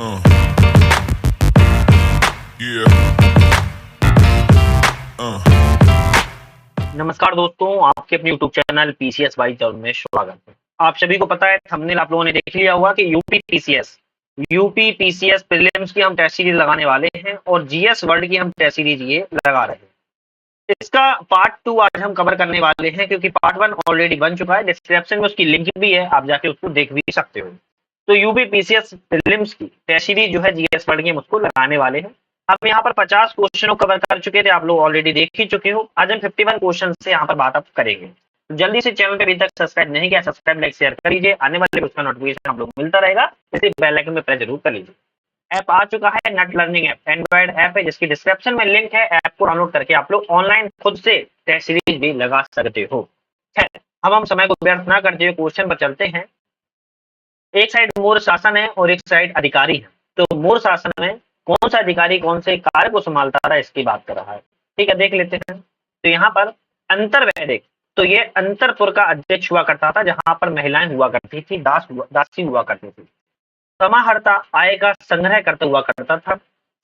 Uh, yeah. नमस्कार दोस्तों, आपके अपने YouTube channel PCS by term में स्वागत है। आप सभी को पता है, थंबनेल आप लोगों ने देख लिया होगा कि यूपी पीसीएस प्रीलिम्स की हम टेस्ट सीरीज लगाने वाले हैं और जीएस वर्ल्ड की हम टेस्ट सीरीज ये लगा रहे हैं। इसका पार्ट 2 आज हम कवर करने वाले हैं, क्योंकि पार्ट 1 ऑलरेडी बन चुका है। डिस्क्रिप्शन में उसकी लिंक भी है, आप जाके उसको देख भी सकते हो। तो यूपी पीसीएस प्रीलिम्स की टेस्ट सीरीज जो है जीएस वर्ल्ड की हम उसको लगाने वाले हैं। हम यहाँ पर 50 क्वेश्चनों कवर कर चुके थे, आप लोग ऑलरेडी देख ही चुके हो। आज हम 51 क्वेश्चन से यहाँ पर बात अब करेंगे। तो जल्दी से चैनल पे अभी तक सब्सक्राइब नहीं किया, सब्सक्राइब लाइक शेयर कर लीजिए। आने वाले उसका नोटिफिकेशन आप लोग मिलता रहेगा, इसलिए बेल आइकन पे प्रेस जरूर कर लीजिए। ऐप आ चुका है, net learning app, Android app है, जिसकी डिस्क्रिप्शन में लिंक है। ऐप को डाउनलोड करके आप लोग ऑनलाइन खुद से टेस्ट सीरीज भी लगा सकते हो। खैर, हम समय को व्यर्थ ना करते हुए क्वेश्चन पर चलते हैं। एक साइड मूल शासन है और एक साइड अधिकारी है। तो मूल शासन में कौन सा अधिकारी कौन से कार्य को संभालता था, इसकी बात कर रहा है। ठीक है, देख लेते हैं। तो यहाँ पर अंतर्वैदिक, तो ये अंतरपुर का अध्यक्ष हुआ करता था, जहां पर महिलाएं हुआ करती थी, दासी हुआ करती थी। समाहर्ता आय का संग्रह करता हुआ करता था।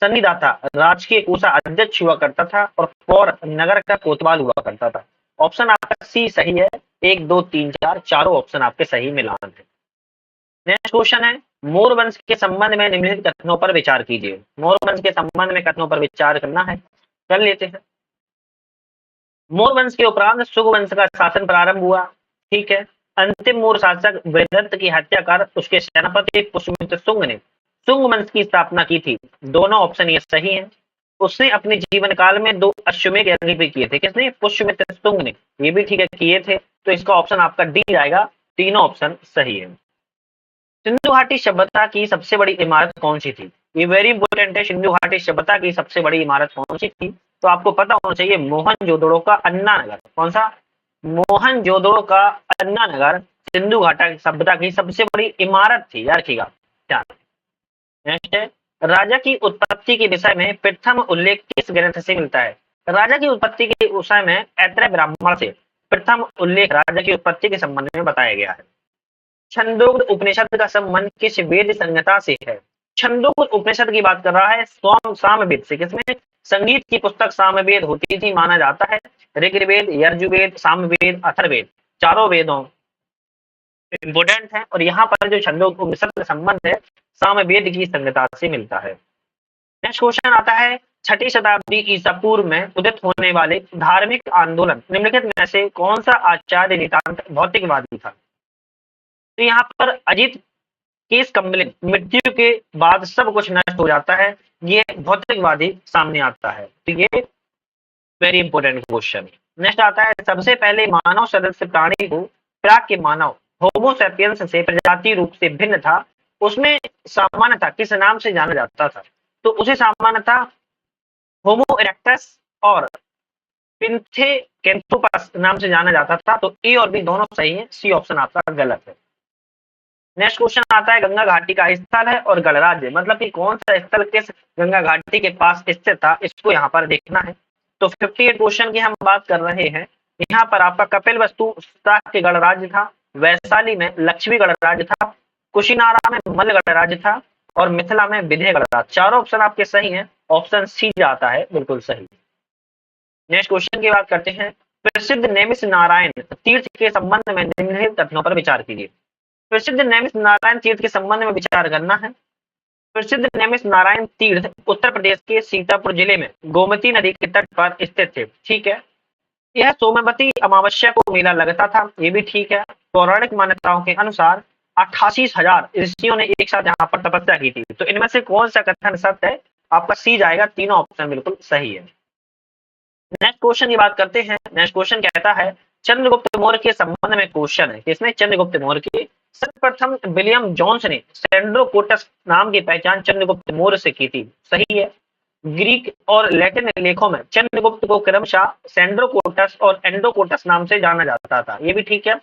संविदाता राजकीय कोषाध्यक्ष हुआ करता था और पौर नगर का कोतवाल हुआ करता था। ऑप्शन आपका सी सही है। 1 2 3 4 चारों ऑप्शन आपके सही मिलान है। नेक्स्ट क्वेश्चन है, मोर वंश के संबंध में निम्नलिखित कथनों पर विचार कीजिए। मोर वंश के संबंध में कथनों पर विचार करना है, कर लेते हैं। मोर वंश के उपरांत शुंग वंश का शासन प्रारंभ हुआ। ठीक है। अंतिम मोर शासक वृद्धत्त की हत्या कर उसके सेनापति पुष्यमित्र शुंग ने शुंग वंश की स्थापना की थी। दोनों ऑप्शन ये सही हैं। उसने अपने जीवन काल में 2 अश्वमेध यज्ञ भी किए थे। किसने? पुष्यमित्र शुंग ने। ये भी ठीक है, किए थे। तो इसका ऑप्शन आपका डी जाएगा। तीनों ऑप्शन सही है। सिंधु घाटी सभ्यता की सबसे बड़ी इमारत कौन सी थी? ये वेरी इंपोर्टेंट है। सिंधु घाटी सभ्यता की सबसे बड़ी इमारत कौन सी थी? तो आपको पता होना चाहिए, मोहनजोदड़ो का अन्ना नगर। कौन सा? मोहनजोदड़ो का अन्ना नगर सिंधु घाटी सभ्यता की सबसे बड़ी इमारत थी, याद रखिएगा। नेक्स्ट है, राजा की उत्पत्ति के विषय में प्रथम उल्लेख किस ग्रंथ से मिलता है? राजा की उत्पत्ति के विषय में ऐतरेय ब्राह्मण से प्रथम उल्लेख राजा की उत्पत्ति के संबंध में बताया गया है। छंदोग्ध उपनिषद का संबंध किस वेद संहिता से है? छंदोग्ध उपनिषद की बात कर रहा है सामवेद से। किसमें? संगीत की पुस्तक सामवेद होती थी, माना जाता है। ऋग्वेद, यजुर्वेद, सामवेद, अथर्ववेद, चारों वेदों इंपोर्टेंट है। और यहाँ पर जो छंदोग्ध उपनिषद का संबंध है, सामवेद की संहिता से मिलता है। नेक्स्ट क्वेश्चन आता है, 6ठी शताब्दी ईसा पूर्व में उदित होने वाले धार्मिक आंदोलन निम्नलिखित में से कौन सा आचार्य नितांत भौतिकवादी था? तो यहाँ पर अजित केस कम्बलिन, मृत्यु के बाद सब कुछ नष्ट हो जाता है, ये भौतिकवादी सामने आता है। तो ये वेरी इंपोर्टेंट क्वेश्चन। नेक्स्ट आता है, सबसे पहले मानव सदस्य प्राणी को प्राक के मानव होमो सैपियंस से प्रजाति रूप से भिन्न था, उसमें सामान्यता किस नाम से जाना जाता था? तो उसे सामान्यता होमो इरेक्टस और पिंथेकेंथ्रोपस नाम से जाना जाता था। तो ए और बी दोनों सही है, सी ऑप्शन आपका गलत है। नेक्स्ट क्वेश्चन आता है, गंगा घाटी का स्थल है और गणराज्य, मतलब कि कौन सा स्थल किस गंगा घाटी के पास स्थित था, इसको यहाँ पर देखना है। तो 58 क्वेश्चन की हम बात कर रहे हैं। यहाँ पर आपका कपिल वस्तु के गणराज्य था, वैशाली में लक्ष्मी गणराज्य था, कुशीनारा में मल्ल गणराज्य था और मिथिला में विधेय गणराज्य। चारों ऑप्शन आपके सही हैं, ऑप्शन सी जाता है बिल्कुल सही। नेक्स्ट क्वेश्चन की बात करते हैं, प्रसिद्ध नेमिष नारायण तीर्थ के संबंध में निम्नलिखित कथनों पर विचार कीजिए। प्रसिद्ध नेमिष नारायण तीर्थ के संबंध में विचार करना है। प्रसिद्ध नेमिष नारायण तीर्थ उत्तर प्रदेश के सीतापुर जिले में गोमती नदी के तट पर स्थित थे। ठीक है। यह सोमवती अमावस्या को मेला लगता था, ये भी ठीक है। पौराणिक मान्यताओं के अनुसार 88,000 ऋषियों ने एक साथ यहाँ पर तपस्या की थी। तो इनमें से कौन सा कथन सत्य है? आपका सी जाएगा। तीनों ऑप्शन बिल्कुल सही है। नेक्स्ट क्वेश्चन की बात करते हैं। नेक्स्ट क्वेश्चन कहता है, चंद्रगुप्त मौर्य के संबंध में क्वेश्चन है। किसने? चंद्रगुप्त मौर्य के। सर्वप्रथम विलियम जोन्स ने सेंड्रोकोटस नाम की पहचान चंद्रगुप्त मौर्य से की थी, सही है। ग्रीक और लैटिन लेखों में चंद्रगुप्त को क्रमशः सेंड्रोकोटस और एंडोकोटस नाम से जाना जाता था, ये भी ठीक है।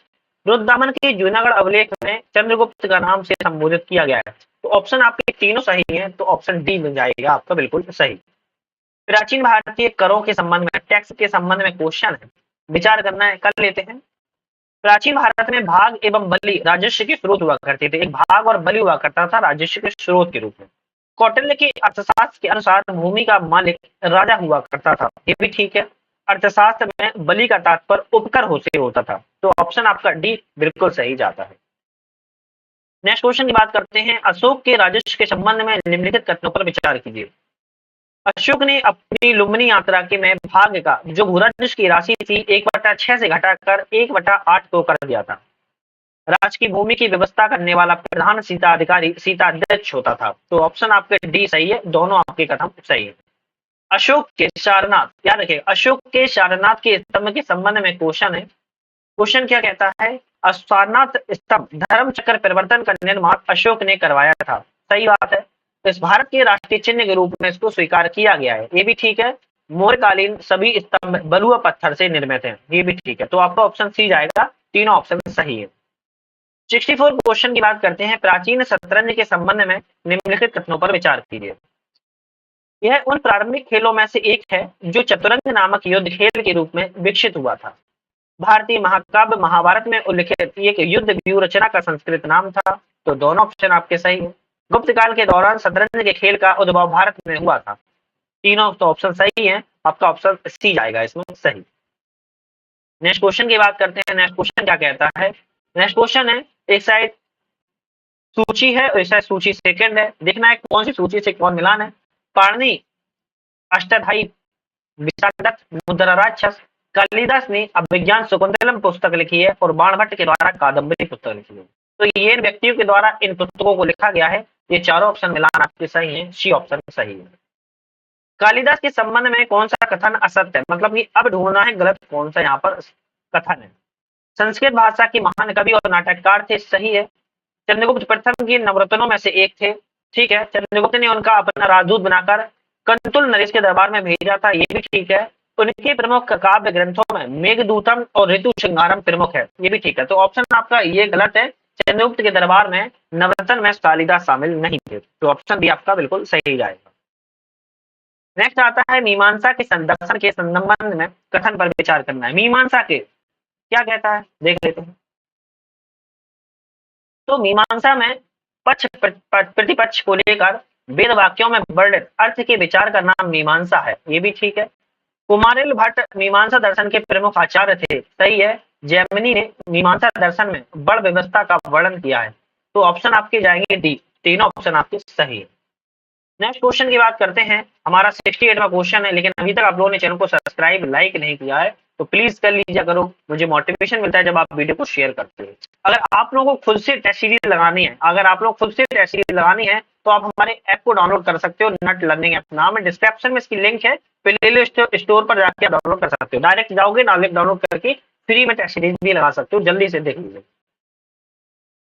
रुद्रदामन के जूनागढ़ अभिलेख में चंद्रगुप्त का नाम से संबोधित किया गया है। तो ऑप्शन आपके तीनों सही हैं, तो ऑप्शन डी मिल जाएगा आपका बिल्कुल सही। प्राचीन भारतीय करों के संबंध में, टैक्स के संबंध में क्वेश्चन है, विचार करना है, कर लेते हैं। प्राचीन भारत में भाग एवं बलि राजस्व के स्रोत हुआ करते थे। एक भाग और बलि हुआ करता था राजस्व के स्रोत के रूप में। कौटिल्य के अर्थशास्त्र के अनुसार भूमि का मालिक राजा हुआ करता था, ये भी ठीक है। अर्थशास्त्र में बलि का तात्पर्य उपकर हो से होता था, तो ऑप्शन आपका डी बिल्कुल सही जाता है। नेक्स्ट क्वेश्चन की बात करते हैं, अशोक के राजस्व के संबंध में निम्नलिखित कथनों पर विचार कीजिए। अशोक ने अपनी लुम्बिनी यात्रा के में भाग का जो भूराजस्व की राशि थी 1/6 से घटाकर 1/8 को कर दिया था। राज की भूमि की व्यवस्था करने वाला प्रधान सीता अधिकारी सीता अध्यक्ष होता था, तो ऑप्शन आपके डी सही है, दोनों आपके कथन सही है। अशोक के सारनाथ, याद रखिएगा, अशोक के सारनाथ के स्तंभ के संबंध में क्वेश्चन है। क्वेश्चन क्या कहता है, सारनाथ स्तंभ धर्म चक्र परिवर्तन का निर्माण अशोक ने करवाया था, सही बात है। इस भारत के राष्ट्रीय चिन्ह के रूप में इसको स्वीकार किया गया है, ये भी ठीक है। मौर्यकालीन सभी स्तंभ बलुआ पत्थर से निर्मित हैं, ये भी ठीक है, तो आपका ऑप्शन सी जाएगा, तीनों ऑप्शन सही है। 64 क्वेश्चन की बात करते हैं, प्राचीन शतरंज के संबंध में निम्नलिखित कथनों पर विचार कीजिए। यह उन प्रारंभिक खेलों में से एक है जो चतुरंग नामक युद्ध खेल के रूप में विकसित हुआ था। भारतीय महाकाव्य महाभारत में उल्लिखित एक युद्ध व्यू रचना का संस्कृत नाम था, तो दोनों ऑप्शन आपके सही है। गुप्त काल के दौरान शतरंज के खेल का उद्भव भारत में हुआ था, तीनों तो ऑप्शन सही है, आपका ऑप्शन सी जाएगा इसमें सही। नेक्स्ट क्वेश्चन की बात करते हैं, नेक्स्ट क्वेश्चन क्या कहता है। नेक्स्ट क्वेश्चन है, एक साइड सूची है और एक साइड सूची सेकंड है, देखना है कौन सी सूची से कौन मिलान है। पाणिनि अष्टाध्यायी विशारद मुद्रा राक्षस, कालिदास ने अभिज्ञान शकुंतलम पुस्तक लिखी है और बाणभट्ट के द्वारा कादम्बरी पुस्तक लिखी है, तो ये व्यक्तियों के द्वारा इन पुस्तकों को लिखा गया है, ये चारों ऑप्शन मिलान आपके सही है, सी ऑप्शन सही है। कालिदास के संबंध में कौन सा कथन असत्य है, मतलब कि अब ढूंढना है गलत कौन सा यहाँ पर कथन है। संस्कृत भाषा के महान कवि और नाटककार थे, सही है। चंद्रगुप्त प्रथम के नवरत्नों में से एक थे, ठीक है। चंद्रगुप्त ने उनका अपना राजदूत बनाकर कंतुल नरेश के दरबार में भेजा था, ये भी ठीक है। उनके प्रमुख काव्य ग्रंथों में मेघदूतम और ऋतु श्रृंगारम प्रमुख है, ये भी ठीक है, तो ऑप्शन आपका ये गलत है। चंद्रगुप्त के दरबार में नवरत्न में कालिदास शामिल नहीं थे, तो ऑप्शन भी आपका बिल्कुल सही जाएगा। नेक्स्ट आता है, मीमांसा के संदर्शन के संबंध में कथन पर विचार करना है। मीमांसा के क्या कहता है, देख लेते हैं। तो मीमांसा में पक्ष प्रतिपक्ष को लेकर वेद वाक्यों में वर्णित अर्थ के विचार का नाम मीमांसा है, ये भी ठीक है। कुमारिल भट्ट मीमांसा दर्शन के प्रमुख आचार्य थे, सही है। जैमिनी ने मीमांसा दर्शन में बड़ व्यवस्था का वर्णन किया है, तो ऑप्शन आपके जाएंगे डी, तीनों ऑप्शन आपके सही है। नेक्स्ट क्वेश्चन की बात करते हैं, हमारा 68वां क्वेश्चन है, लेकिन अभी तक आप लोगों ने चैनल को सब्सक्राइब लाइक नहीं किया है तो प्लीज कर लीजिए करो, मुझे मोटिवेशन मिलता है जब आप वीडियो को शेयर करते हैं। अगर आप लोगों को खुद से टेस्ट सीरीज लगानी है, अगर आप लोग खुद से टेस्ट सीरीज लगानी है तो आप हमारे ऐप को डाउनलोड कर सकते हो, नट लर्निंग ऐप नाम है, डिस्क्रिप्शन में इसकी लिंक है, प्लेलिस्ट स्टोर पर जाकर डाउनलोड कर सकते हो, डायरेक्ट जाओगे डाउनलोड करके फ्री में टेस्ट सीरीज भी लगा सकते हो, जल्दी से देख लीजिए।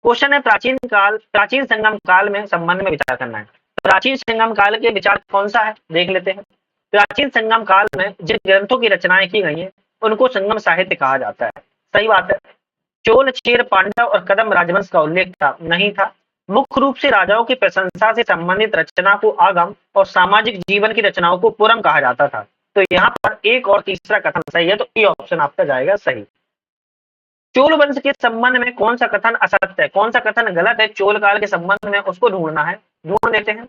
क्वेश्चन है, प्राचीन संगम काल में संबंध में विचार करना है। प्राचीन संगम काल के विचार कौन सा है, देख लेते हैं। प्राचीन संगम काल में जिन ग्रंथों की रचनाएं की गई हैं उनको संगम साहित्य कहा जाता है, सही बात है। चोल चेर पांडव और कदम राजवंश का उल्लेख था, नहीं था। मुख्य रूप से राजाओं की प्रशंसा से संबंधित रचना को आगम और सामाजिक जीवन की रचनाओं को पुरम कहा जाता था, तो यहाँ पर एक और तीसरा कथन सही है, तो ये ऑप्शन आपका जाएगा सही। चोल वंश के संबंध में कौन सा कथन असत्य है, कौन सा कथन गलत है चोल काल के संबंध में, उसको ढूंढना है, ढूंढ लेते हैं।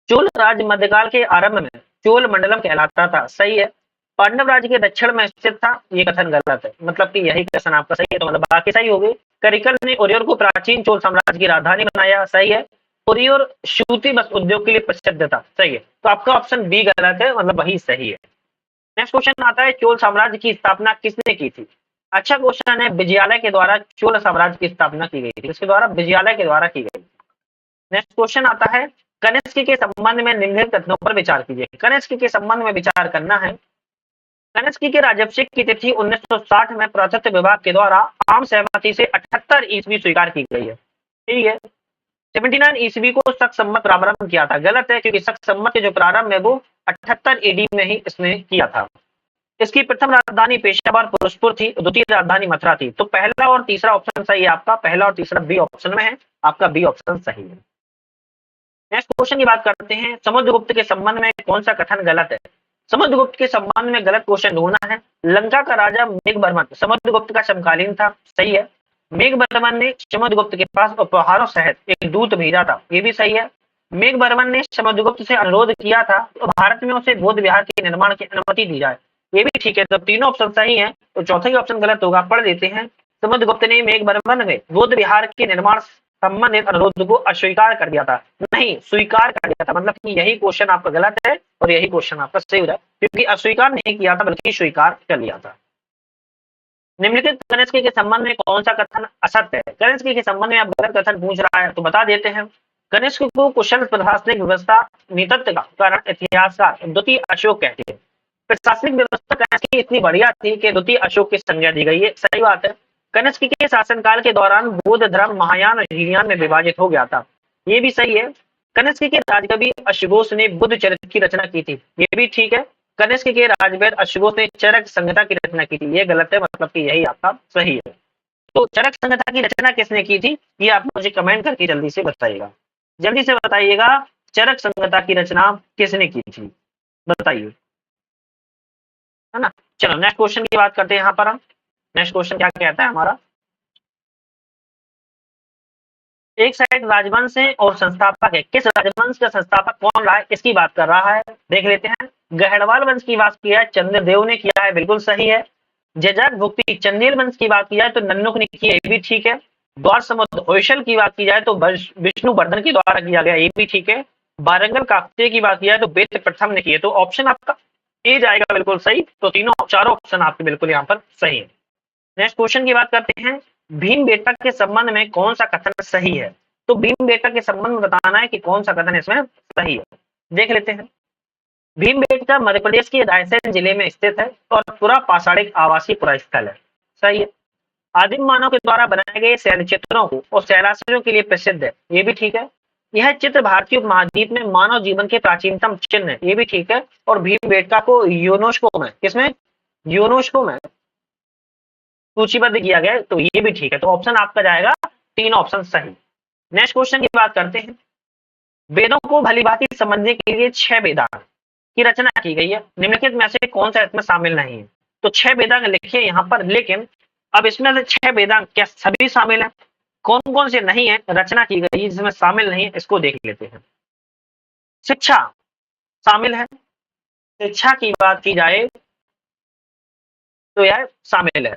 चोल राज्य मध्यकाल के आरंभ में चोल मंडलम कहलाता था, सही है। पांडव राज्य के दक्षिण में स्थित था, ये कथन गलत है, मतलब कि यही कथन आपका सही है, तो मतलब बाकी सही हो गए। करिकल ने ओरियर को प्राचीन चोल साम्राज्य की राजधानी बनाया, सही है। ओरियर सूती बस उद्योग के लिए प्रसिद्ध था, सही है, तो आपका ऑप्शन बी गलत है, मतलब वही सही है। नेक्स्ट क्वेश्चन आता है, चोल साम्राज्य की स्थापना किसने की थी। अच्छा क्वेश्चन है, विजयालय के द्वारा चोल साम्राज्य की स्थापना की गई थी, इसके द्वारा विजयालय के द्वारा की गई। नेक्स्ट क्वेश्चन आता है, कनिष्क के संबंध में निम्नलिखित कथनों पर विचार कीजिए। कनिष्क के संबंध में विचार करना है। कनिष्क के राजवंशिक की तिथि 1960 में पुरातत्व विभाग के द्वारा आम सहमति से 78 ईस्वी स्वीकार की गई है, ठीक है। 79 ईस्वी को शक संवत प्रारंभ किया था, गलत है, क्योंकि शक संवत के जो प्रारंभ है वो 78 एडी में ही इसने किया था। इसकी प्रथम राजधानी पेशावर फिरोजपुर थी, द्वितीय राजधानी मथुरा थी, तो पहला और तीसरा ऑप्शन सही है आपका, पहला और तीसरा बी ऑप्शन में है, आपका बी ऑप्शन सही है। नेक्स्ट क्वेश्चन की बात करते हैं, समुद्रगुप्त के संबंध में कौन सा कथन गलत है। समुद्रगुप्त के संबंध में गलत क्वेश्चन ढूंढना है। लंका का राजा मेघवर्मन समुद्रगुप्त का समकालीन था, सही है। मेघवर्मन ने समुद्रगुप्त के पास उपहारों सहित एक दूत भेजा था, ये भी सही है। मेघवर्मन ने समुद्रगुप्त से अनुरोध किया था तो भारत में उसे बौद्ध विहार के निर्माण की अनुमति दी जाए। ये भी ठीक है, तो तीनों ऑप्शन सही है, तो चौथा ही ऑप्शन गलत होगा। पढ़ देते हैं। समुद्रगुप्त ने मेघवर्मन में बौद्ध विहार के निर्माण संबंधित अनुरोध को अस्वीकार कर दिया था, नहीं स्वीकार कर दिया था, मतलब कि यही क्वेश्चन आपका गलत है और यही क्वेश्चन आपका सही हो जाए, क्योंकि अस्वीकार नहीं किया था बल्कि स्वीकार कर लिया था। निम्नलिखित कनिष्क के संबंध में कौन सा कथन असत्य है? कनिष्क के संबंध में आप गलत कथन पूछ रहा है तो बता देते हैं। कनिष्क को कुशल प्रशासनिक व्यवस्था नीतत्व का कारण इतिहासकार द्वितीय अशोक कहते हैं। प्रशासनिक व्यवस्था कनिष्क की इतनी बढ़िया थी कि द्वितीय अशोक की संज्ञा दी गई है, सही बात है। कनिष्क के शासनकाल के दौरान बौद्ध धर्म महायान और हीनयान में विभाजित हो गया था, ये भी सही है। कनिष्क के राजकवि अश्वघोष ने बुद्ध चरित्र की रचना की थी, ये भी ठीक है। कनिष्क के राजवैद अश्वघोष ने चरक संहिता की रचना की थी, ये गलत है, मतलब कि यही आपका सही है। तो चरक संहिता की रचना किसने की थी, ये आप मुझे कमेंट करके जल्दी से बताइएगा, जल्दी से बताइएगा। चरक संहिता की रचना किसने की थी, बताइए, है ना। चलो नेक्स्ट क्वेश्चन की बात करते हैं। यहाँ पर हम नेक्स्ट क्वेश्चन क्या कहता है हमारा, एक साइड राजवंश है और संस्थापक है, किस राजवंश का संस्थापक कौन रहा है इसकी बात कर रहा है, देख लेते हैं। गहड़वाल वंश की बात किया है चंद्रदेव ने किया है, बिल्कुल सही है। जजाक भुक्ति चंदेल वंश की बात की जाए तो नन्नुक ने की है, ये भी ठीक है। द्वार समुद्र होयसल की बात की जाए तो विष्णुवर्धन के द्वारा किया गया, ये भी ठीक है। बारंगल काकतीय की बात की जाए तो वेद प्रथम ने की है, तो ऑप्शन आपका ए जाएगा बिल्कुल सही। तो तीनों चारों ऑप्शन आपके बिल्कुल यहाँ पर सही है। नेक्स्ट क्वेश्चन की बात करते हैं। भीम बेटा के संबंध में कौन सा कथन सही है, तो भीम बेटा के संबंध में बताना है कि कौन सा कथन इसमें सही है, देख लेते हैं। भीम बेटका मध्य प्रदेश के रायसेन जिले में स्थित है और पूरा पाषाणिक आवासीय पुरास्थल है, सही है। आदिम मानव के द्वारा बनाए गए शैल चित्रों को और शैलाश्रयों के लिए प्रसिद्ध है, ये भी ठीक है। यह चित्र भारतीय उपमहाद्वीप में मानव जीवन के प्राचीनतम चिन्ह है, ये भी ठीक है। और भीम बेटका को यूनेस्को में, किसमें, यूनेस्को में सूचीबद्ध किया गया है, तो ये भी ठीक है। तो ऑप्शन आपका जाएगा तीन ऑप्शन सही। नेक्स्ट क्वेश्चन की बात करते हैं। वेदों को भलीभांति समझने के लिए 6 वेदांग की रचना की गई है, निम्नलिखित में से कौन सा इसमें शामिल नहीं है, तो 6 वेदांग लिखे यहाँ पर, लेकिन अब इसमें से 6 वेदांग क्या सभी शामिल है, कौन कौन से नहीं है रचना की गई जिसमें शामिल नहीं है, इसको देख लेते हैं। शिक्षा शामिल है, शिक्षा की बात की जाए तो यह शामिल है।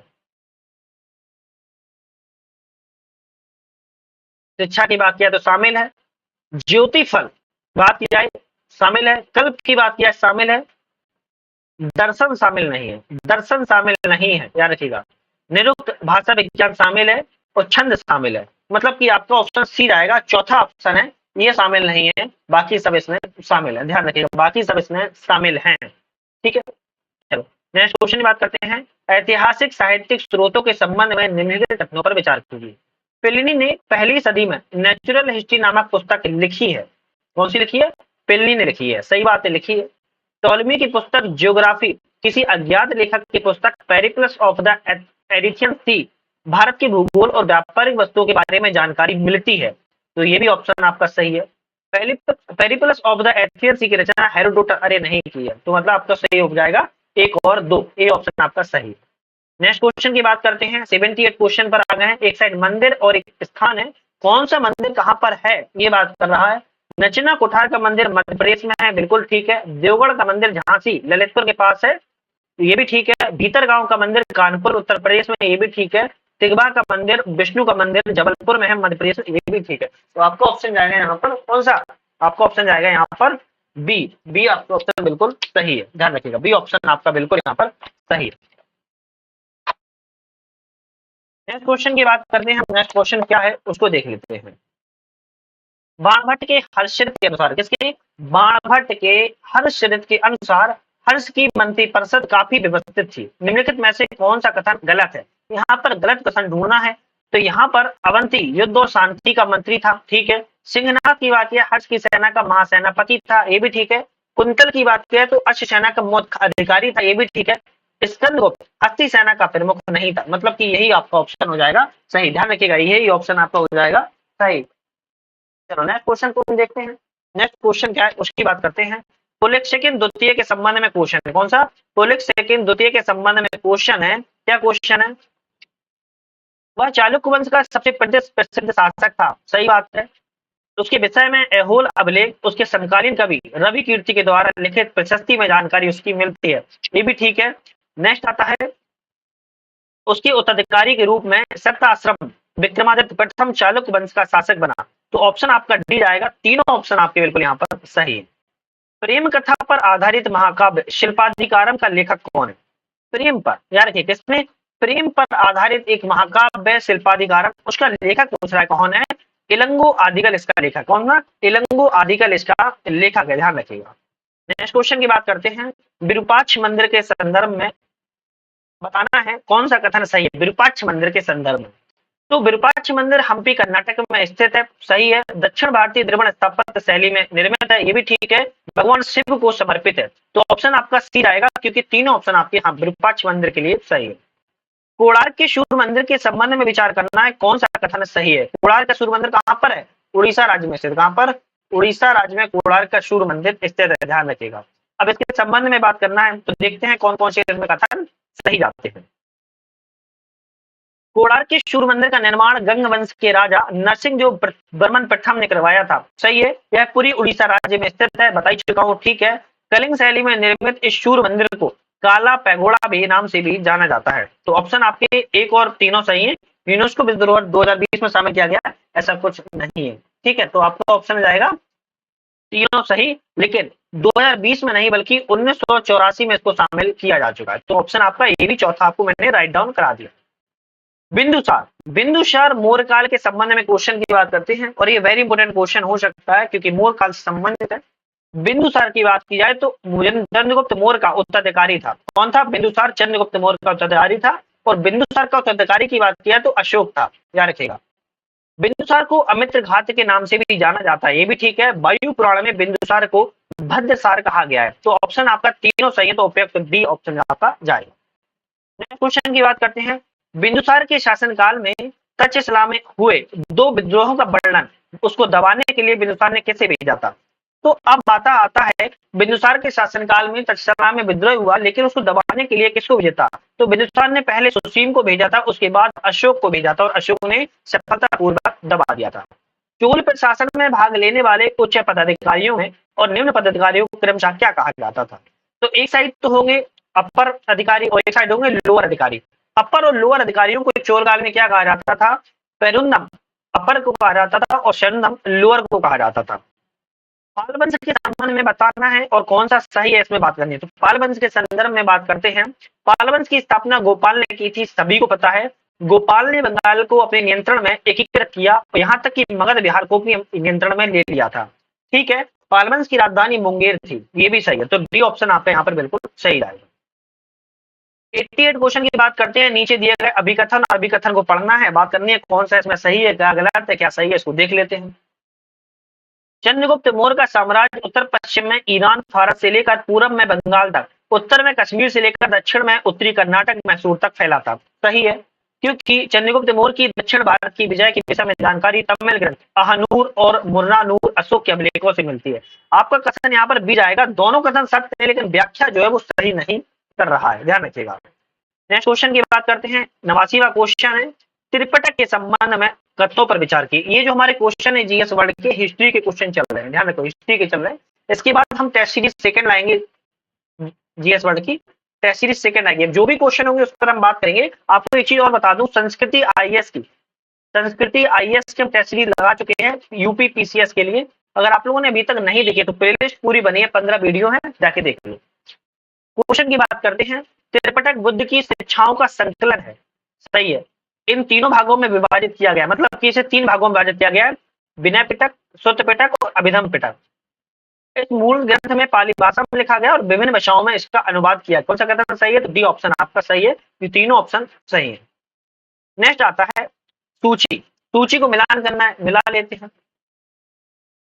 शिक्षा की बात किया तो शामिल है। ज्योति फल बात की जाए शामिल है। कल्प की बात किया शामिल है। दर्शन शामिल नहीं है, दर्शन शामिल नहीं है, याद रखिएगा। निरुक्त भाषा विज्ञान शामिल है और छंद शामिल है, मतलब कि आपका ऑप्शन सी रहेगा, चौथा ऑप्शन है ये शामिल नहीं है, बाकी सब इसमें शामिल है, ध्यान रखिएगा, बाकी सब इसमें शामिल हैं, ठीक है। चलो नेक्स्ट क्वेश्चन की बात करते हैं। ऐतिहासिक साहित्यिक स्रोतों के संबंध में निम्नलिखित कथनों पर विचार कीजिए। प्लिनी ने पहली सदी में नेचुरल हिस्ट्री नामक पुस्तक लिखी है, कौन सी लिखी है, प्लिनी ने लिखी है, सही बात है, लिखी है। टॉलमी की पुस्तक ज्योग्राफी किसी अज्ञात लेखक की पुस्तक पेरिप्लस ऑफ द एडिथियन सी भारत के भूगोल और व्यापारिक वस्तुओं के बारे में जानकारी मिलती है, तो ये भी ऑप्शन आपका सही है। पेरिप्लस ऑफ द एडिथियन सी की रचना हेरोडोटस अरे नहीं की है, तो मतलब आपका सही हो जाएगा एक और दो, ए ऑप्शन आपका सही है। नेक्स्ट क्वेश्चन की बात करते हैं। 78 क्वेश्चन पर आ गए हैं। एक साइड मंदिर और एक स्थान है, कौन सा मंदिर कहां पर है ये बात कर रहा है। नचना कुठार का मंदिर मध्य प्रदेश में है, बिल्कुल ठीक है। देवगढ़ का मंदिर झांसी ललितपुर के पास है, ये भी ठीक है। भीतर गांव का मंदिर कानपुर उत्तर प्रदेश में, ये भी ठीक है। तिगवा का मंदिर विष्णु का मंदिर जबलपुर में है मध्य प्रदेश, ये भी ठीक है। तो आपका ऑप्शन जाएगा यहाँ पर कौन सा, आपका ऑप्शन जाएगा यहाँ पर बी, बी आपका ऑप्शन बिल्कुल सही है, ध्यान रखिएगा, बी ऑप्शन आपका बिल्कुल यहाँ पर सही है। नेक्स्ट क्वेश्चन की बात करते हैं। नेक्स्ट क्वेश्चन क्या है उसको देख लेते हैं। बाणभट्ट के हर्षचरित के अनुसार, किसके, बाणभट्ट के हर्षचरित के अनुसार हर्ष की मंत्री परिषद काफी व्यवस्थित थी, निम्नलिखित में से कौन सा कथन गलत है। यहाँ पर गलत कथन ढूंढना है, तो यहाँ पर अवंती युद्ध और शांति का मंत्री था, ठीक है। सिंहनाथ की बात किया हर्ष की सेना का महासेनापति था, ये भी ठीक है। कुंतल की बात किया तो अश्व सेना का मुख्य अधिकारी था, ये भी ठीक है। स्कंदगुप्त हस्ती सेना का प्रमुख नहीं था, मतलब कि यही आपका ऑप्शन हो जाएगा सही, ध्यान रखिएगा यही ऑप्शन आपका हो जाएगा सही। चलो नेक्स्ट क्वेश्चन को हम देखते हैं। नेक्स्ट क्वेश्चन क्या है उसकी बात करते हैं। पुलकेशिन द्वितीय के संबंध में क्वेश्चन है, कौन सा, पुलकेशिन द्वितीय के संबंध में क्वेश्चन है, क्या क्वेश्चन है, वह चालुक्य वंश का सबसे प्रसिद्ध शासक था, सही बात है। उसके विषय में ऐहोल अभिलेख उसके समकालीन कवि रवि कीर्ति के द्वारा लिखित प्रशस्ति में जानकारी उसकी मिलती है। ये भी ठीक है। नेक्स्ट आता है, उसके उत्तराधिकारी के रूप में सत्ताश्रम विक्रमादित्य प्रथम चालुक्य वंश का शासक बना। तो ऑप्शन आपका डी जाएगा। तीनों ऑप्शन आपके बिल्कुल यहाँ पर सही है। प्रेम कथा पर आधारित महाकाव्य शिल्पाधिकारम का लेखक कौन है? प्रेम पर, याद रखिए किसने, प्रेम पर आधारित एक महाकाव्य शिल्पाधिकारम, उसका लेखक पूछ रहा है कौन है? इलंगो आदिगल इसका लेखक। कौन था? इलंगो आदिगल इसका लेखक है, ध्यान रखिएगा। नेक्स्ट क्वेश्चन की बात करते हैं। विरूपाक्ष मंदिर के संदर्भ में बताना है कौन सा कथन सही है विरूपाक्ष मंदिर के संदर्भ में। तो विरूपाक्ष मंदिर हम्पी कर्नाटक में स्थित है, सही है। दक्षिण भारतीय द्रविड़ स्थापत्य शैली में निर्मित है, ये भी ठीक है। भगवान शिव को समर्पित है, तो ऑप्शन आपका सी आएगा, क्योंकि तीनों ऑप्शन आपके हाँ विरूपाक्ष मंदिर के लिए सही है। कोणार्क के सूर्य मंदिर के संबंध में विचार करना है कौन सा कथन सही है। कोणार्क का सूर्य मंदिर कहाँ पर है? उड़ीसा राज्य में स्थित। कहाँ पर? उड़ीसा राज्य में कोणार्क का सूर्य मंदिर स्थित है, ध्यान रखिएगा। अब इसके संबंध में बात करना है, तो देखते हैं कौन कौन से इसमें कथन सही जाते हैं। कोणार्क के सूर्य मंदिर का निर्माण गंग वंश के राजा नरसिंह जो वर्मन प्रथम ने करवाया था, सही है। यह पूरी उड़ीसा राज्य में स्थित है, बता ही चुका हूँ, ठीक है। कलिंग शैली में निर्मित इस सूर्य मंदिर को काला पैगोड़ा भी नाम से भी जाना जाता है। तो ऑप्शन आपके एक और तीनों सही है। यूनेस्को विश्व धरोहर 2020 में शामिल किया गया, ऐसा कुछ नहीं है, ठीक है। तो आपका ऑप्शन जाएगा तीनों सही, लेकिन 2020 में नहीं बल्कि 1984 में इसको शामिल किया जा चुका है। तो ऑप्शन आपका ये भी चौथा आपको मैंने राइट डाउन करा दिया। बिंदुसार, बिंदुसार मौर्य काल के संबंध में क्वेश्चन की बात करते हैं, और ये वेरी इंपोर्टेंट क्वेश्चन हो सकता है क्योंकि मौर्य काल से संबंधित है। बिंदुसार की बात की जाए तो चंद्रगुप्त मौर्य का उत्तराधिकारी था। कौन था? बिंदुसार चंद्रगुप्त मौर्य का उत्तराधिकारी था। और बिंदुसार का उत्तराधिकारी की बात किया तो अशोक था, याद रखिएगा। बिंदुसार को अमित्र घात के नाम से भी जाना जाता है, ये भी ठीक है। वायु पुराण में बिंदुसार को भद्रसार कहा गया है। तो ऑप्शन आपका तीनों सही है, तो उपयुक्त डी ऑप्शन आपका जाएगा। नेक्स्ट क्वेश्चन की बात करते हैं। बिंदुसार के शासनकाल में तक्षशिला में हुए दो विद्रोहों का वर्णन उसको दबाने के लिए बिंदुसार ने किसे भेजा था? तो अब बात आता है बिंदुसार के शासनकाल में तक्षशिला में विद्रोह हुआ, लेकिन उसको दबाने के लिए किसको भेजा था? तो बिंदुसार ने पहले सुसीम को भेजा था, उसके बाद अशोक को भेजा था, और अशोक ने सफलतापूर्वक दबा दिया था। चोल प्रशासन में भाग लेने वाले उच्च पदाधिकारियों में और निम्न पदाधिकारियों को क्रमशः क्या कहा जाता था? तो एक साइड तो होंगे अपर अधिकारी और एक साइड होंगे लोअर अधिकारी। अपर और लोअर अधिकारियों को चोल काल में क्या कहा जाता था? पेरुन्नम अपर को कहा जाता था और शरणम लोअर को कहा जाता था। पाल वंश के संबंध में बताना है और कौन सा सही है इसमें बात करनी है। तो पाल वंश के संदर्भ में बात करते हैं। पाल वंश की स्थापना गोपाल ने की थी, सभी को पता है। गोपाल ने बंगाल को अपने नियंत्रण में एकीकृत किया, यहाँ तक कि मगध बिहार को भी नियंत्रण में ले लिया था, ठीक है। पाल वंश की राजधानी मुंगेर थी, ये भी सही है। तो डी ऑप्शन आपका यहाँ पर बिल्कुल सही रहेगा। 88 क्वेश्चन की बात करते हैं। नीचे दिए गए अभिकथन, अभिकथन को पढ़ना है, बात करनी है कौन सा इसमें सही है, क्या गलत है, क्या सही है, इसको देख लेते हैं। चंद्रगुप्त मौर्य का साम्राज्य उत्तर पश्चिम में ईरान फारस से लेकर पूर्व में बंगाल तक, उत्तर में कश्मीर से लेकर दक्षिण में उत्तरी कर्नाटक मैसूर तक फैला था, सही है। क्योंकि चंद्रगुप्त मौर्य की दक्षिण भारत की विजय की दिशा में जानकारी तमिल ग्रंथ अहनूर और मुर्रानूर अशोक के अभिलेखों से मिलती है। आपका कथन यहाँ पर बीज आएगा। दोनों कथन सत्य है, लेकिन व्याख्या जो है वो सही नहीं कर रहा है, ध्यान रखिएगा। नेक्स्ट क्वेश्चन की बात करते हैं। 89वां क्वेश्चन है, त्रिपिटक के संबंध में कथनों पर विचार की। ये जो हमारे क्वेश्चन है जीएस वर्ल्ड के हिस्ट्री के क्वेश्चन चल रहे हैं, ध्यान रखो हिस्ट्री के चल रहे हैं। इसके बाद हम टेस्ट सीरीज सेकंड लाएंगे, जीएस वर्ल्ड की टेस्ट सीरीज सेकंड आएगी। जो भी क्वेश्चन होंगे उस पर हम बात करेंगे। आपको एक चीज और बता दूं, संस्कृति आईएएस की, संस्कृति आईएएस की हम टेस्ट सीरीज लगा चुके हैं यूपी पीसीएस के लिए। अगर आप लोगों ने अभी तक नहीं देखी तो प्लेलिस्ट पूरी बनी है, 15 वीडियो है, जाके देख लो। क्वेश्चन की बात करते हैं। त्रिपिटक बुद्ध की शिक्षाओं का संकलन है, सही है। इन तीनों भागों में विभाजित किया गया, मतलब कि इसे 3 भागों में विभाजित किया गया है, विनय पिटक, सुत्त पिटक और अभिधम पिटक। इस मूल ग्रंथ में पाली भाषा में लिखा गया और विभिन्न भाषाओं में इसका अनुवाद किया। कौन सा कथन सही है? तो डी ऑप्शन आपका सही है, ये तीनों ऑप्शन सही है। नेक्स्ट आता है सूची, सूची को मिलान करना है, मिला लेते हैं।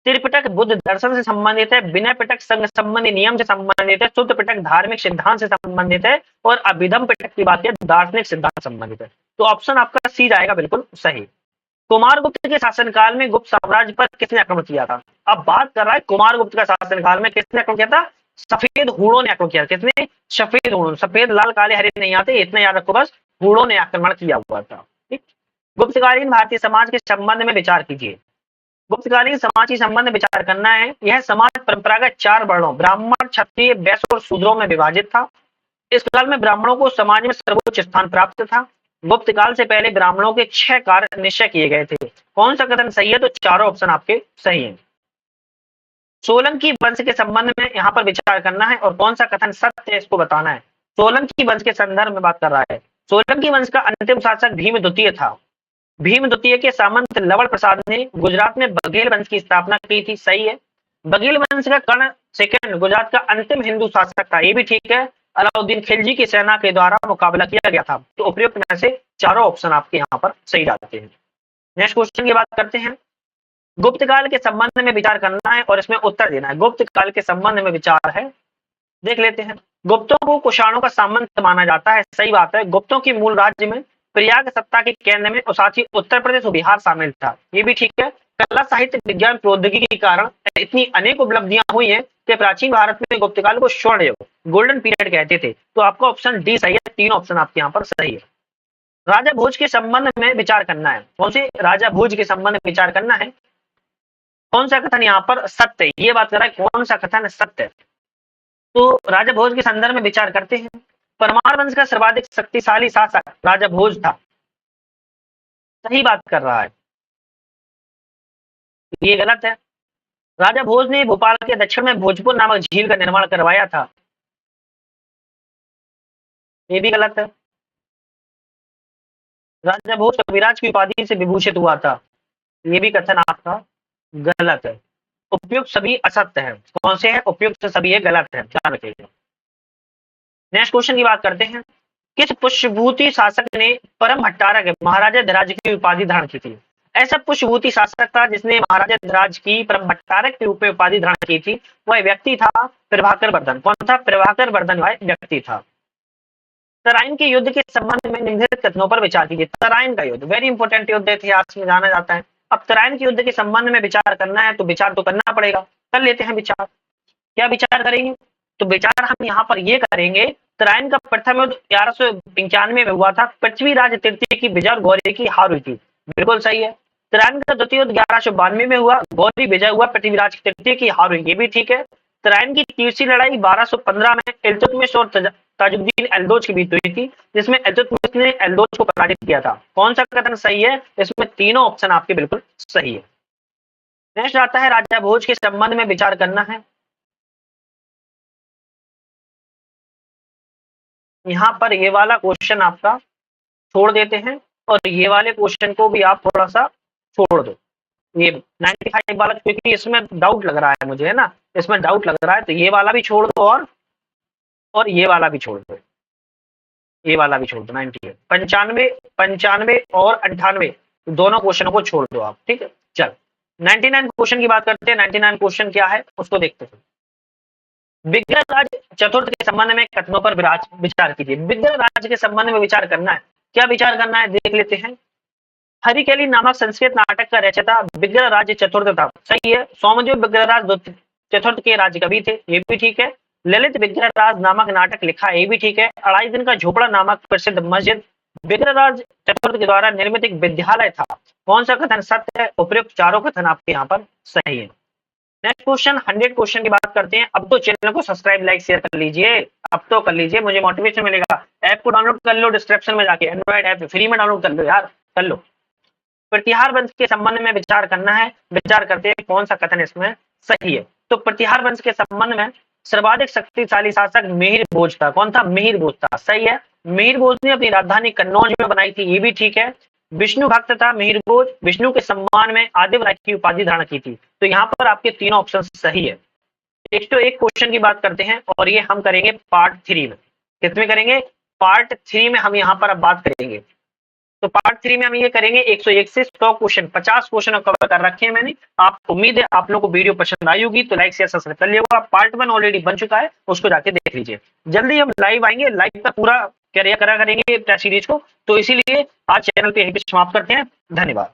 त्रिपिटक बुद्ध दर्शन से संबंधित है, विनय पिटक संघ संबंधी नियम से संबंधित है, सुत्त पिटक धार्मिक सिद्धांत से संबंधित है, और अभिधम पिटक की बात है दार्शनिक सिद्धांत संबंधित है। तो ऑप्शन आपका सी जाएगा बिल्कुल सही। कुमारगुप्त के शासनकाल में गुप्त साम्राज्य पर किसने आक्रमण किया था? अब बात कर रहा है कुमारगुप्त का शासनकाल में किसने आक्रमण किया था? सफेद हूणों ने आक्रमण किया। किसने? सफेद हूणों, सफेद लाल काले हरे नहीं आते, इतना याद रखो बस, हूणों ने आक्रमण किया हुआ था, ठीक। गुप्तकालीन भारतीय समाज के संबंध में विचार कीजिए। गुप्तकालीन समाज के संबंध में विचार करना है। यह समाज परंपरागत 4 वर्णों ब्राह्मण, क्षत्रिय, वैश्य और शूद्रों में विभाजित था। इस काल में ब्राह्मणों को समाज में सर्वोच्च स्थान प्राप्त था। गुप्त काल से पहले ब्राह्मणों के 6 कार्य निश्चय किए गए थे। कौन सा कथन सही है? तो चारों ऑप्शन आपके सही हैं। सोलंकी वंश के संबंध में यहाँ पर विचार करना है और कौन सा कथन सत्य है इसको बताना है। सोलंकी वंश के संदर्भ में बात कर रहा है। सोलंकी वंश का अंतिम शासक भीम द्वितीय था। भीम द्वितीय के सामंत लवण प्रसाद ने गुजरात में बघेल वंश की स्थापना की थी। सही है। बघेल वंश का कर्ण सेकंड गुजरात का अंतिम हिंदू शासक था। ये भी ठीक है। अलाउद्दीन खिलजी की सेना के द्वारा मुकाबला किया गया था। तो उपयुक्त में से चारों ऑप्शन आपके यहाँ पर सही जाते हैं। नेक्स्ट क्वेश्चन की बात करते हैं। गुप्त काल के संबंध में विचार करना है और इसमें उत्तर देना है। गुप्त काल के संबंध में विचार है, देख लेते हैं। गुप्तों को कुषाणों का सामंत माना जाता है। सही बात है। गुप्तों की मूल राज्य में प्रयाग सत्ता के केंद्र में और साथ ही उत्तर प्रदेश और बिहार शामिल था। ये भी ठीक है। कला, साहित्य, विज्ञान, प्रौद्योगिकी के कारण इतनी अनेक उपलब्धियां हुई हैं कि प्राचीन भारत में गुप्त काल को स्वर्ण युग, गोल्डन पीरियड कहते थे। तो आपका ऑप्शन डी सही है। 3 ऑप्शन आपके यहाँ पर सही है। राजा भोज के संबंध में विचार करना है। कौन से राजा भोज के संबंध में विचार करना है? कौन सा कथन यहाँ पर सत्य है? ये बात कर रहा है कौन सा कथन सत्य है। तो राजा भोज के संदर्भ में विचार करते हैं। परमार वंश का सर्वाधिक शक्तिशाली शासक राजा भोज था। सही बात कर रहा है। ये गलत है। राजा भोज ने भोपाल के दक्षिण में भोजपुर नामक झील का निर्माण करवाया था। ये भी गलत है। राजा भोज कविराज की उपाधि से विभूषित हुआ था। ये भी कथन आपका गलत है। उपयुक्त सभी असत्य है। कौन से है? उपयुक्त सभी है, गलत है, ध्यान रखिएगा। नेक्स्ट क्वेश्चन की बात करते हैं। किस पुष्यभूति शासक ने परम भट्टारक महाराजा धिराज की उपाधि धारण की थी? ऐसा पुष्यभूति शासक था जिसने महाराजा धिराज की परम भट्टारक के रूप में उपाधि धारण की थी। वह व्यक्ति था प्रभाकर वर्धन। कौन था? प्रभाकर वर्धन वह व्यक्ति था। तराइन के युद्ध के संबंध में निम्नलिखित कथनों पर विचार कीजिए। तराइन का युद्ध वेरी इंपॉर्टेंट युद्ध इतिहास में जाना जाता है। अब तराइन के युद्ध के संबंध में विचार करना है तो विचार तो करना पड़ेगा। कर लेते हैं विचार। क्या विचार करेंगे? तो विचार हम यहाँ पर ये करेंगे। तराइन का प्रथम युद्ध 1195 में हुआ था। पृथ्वीराज तृतीय की विजय और गौरी की हार हुई थी। बिल्कुल सही है। तराइन का द्वितीय युद्ध 1192 में हुआ। गौरी विजय हुआ, पृथ्वीराज तृतीय की हार हुई। ये भी ठीक है। तराइन की तीसरी लड़ाई 1215 में इल्तुतमिश और ताजुद्दीन एल्दोज के बीच हुई थी, जिसमें इल्तुतमिश ने एल्दोज को पराजित किया था। कौन सा कथन सही है? इसमें तीनों ऑप्शन आपके बिल्कुल सही है। नेक्स्ट आता है राजा भोज के संबंध में विचार करना है। यहाँ पर ये वाला क्वेश्चन आपका छोड़ देते हैं और ये वाले क्वेश्चन को भी आप थोड़ा सा छोड़ दो। ये 95 वाला, क्योंकि इसमें डाउट लग रहा है मुझे, है ना, इसमें डाउट लग रहा है, तो ये वाला भी छोड़ दो और ये वाला भी छोड़ दो। ये वाला भी छोड़ दो। 98, 95 और 98 दोनों क्वेश्चनों को छोड़ दो आप। ठीक है, चल 99 क्वेश्चन की बात करते हैं। 99 क्वेश्चन क्या है उसको देखते हैं। विग्रहराज चतुर्थ के संबंध में कथनों पर विचार कीजिए। विग्रहराज के संबंध में विचार करना है। क्या विचार करना है देख लेते हैं। हरिकेली नामक संस्कृत नाटक का रचयिता विग्रहराज चतुर्थ था। सही है। सोमदेव विग्रहराज चतुर्थ के राजकवि थे। ये भी ठीक है। ललित विग्रहराज नामक नाटक लिखा। ये भी ठीक है। अढ़ाई दिन का झोपड़ा नामक प्रसिद्ध मस्जिद विग्रहराज चतुर्थ के द्वारा निर्मित एक विद्यालय था। कौन सा कथन सत्य है? उपयुक्त चारों कथन आपके यहाँ पर सही है। नेक्स्ट क्वेश्चन 100 क्वेश्चन की बात करते हैं। अब तो चैनल को सब्सक्राइब, लाइक, शेयर कर लीजिए। अब तो कर लीजिए, मुझे मोटिवेशन मिलेगा। ऐप को डाउनलोड कर लो, डिस्क्रिप्शन में जाके एंड्रॉइड ऐप फ्री में डाउनलोड कर लो यार, कर लो। प्रतिहार वंश के संबंध में विचार करना है। विचार करते हैं कौन सा कथन इसमें सही है। तो प्रतिहार वंश के संबंध में सर्वाधिक शक्तिशाली शासक मिहिर भोज था। कौन था? मिहिर भोज था। सही है। मिहिर भोज ने अपनी राजधानी कन्नौज में बनाई थी। ये भी ठीक है। विष्णु भक्त था मिहिर भोज। विष्णु के सम्मान में आदिवराय की उपाधि धारण की थी। तो यहाँ पर आपके तीनों ऑप्शन सही है। 101 क्वेश्चन की बात करते हैं और ये हम करेंगे पार्ट 3 में। किसमें करेंगे? पार्ट 3 में हम यहाँ पर अब बात करेंगे। तो पार्ट 3 में हम ये करेंगे 101 से 100 क्वेश्चन, 50 क्वेश्चन कवर कर रखे हैं मैंने। आप उम्मीद है आप लोगों को वीडियो पसंद आई होगी, तो लाइक शेयर सब्सक्राइब कर लिएगा। पार्ट 1 ऑलरेडी बन चुका है, उसको जाके देख लीजिए। जल्दी हम लाइव आएंगे, लाइव का पूरा करियर करा करेंगे टेस्ट सीरीज को। तो इसीलिए आज चैनल पे यहीं पे समाप्त करते हैं। धन्यवाद।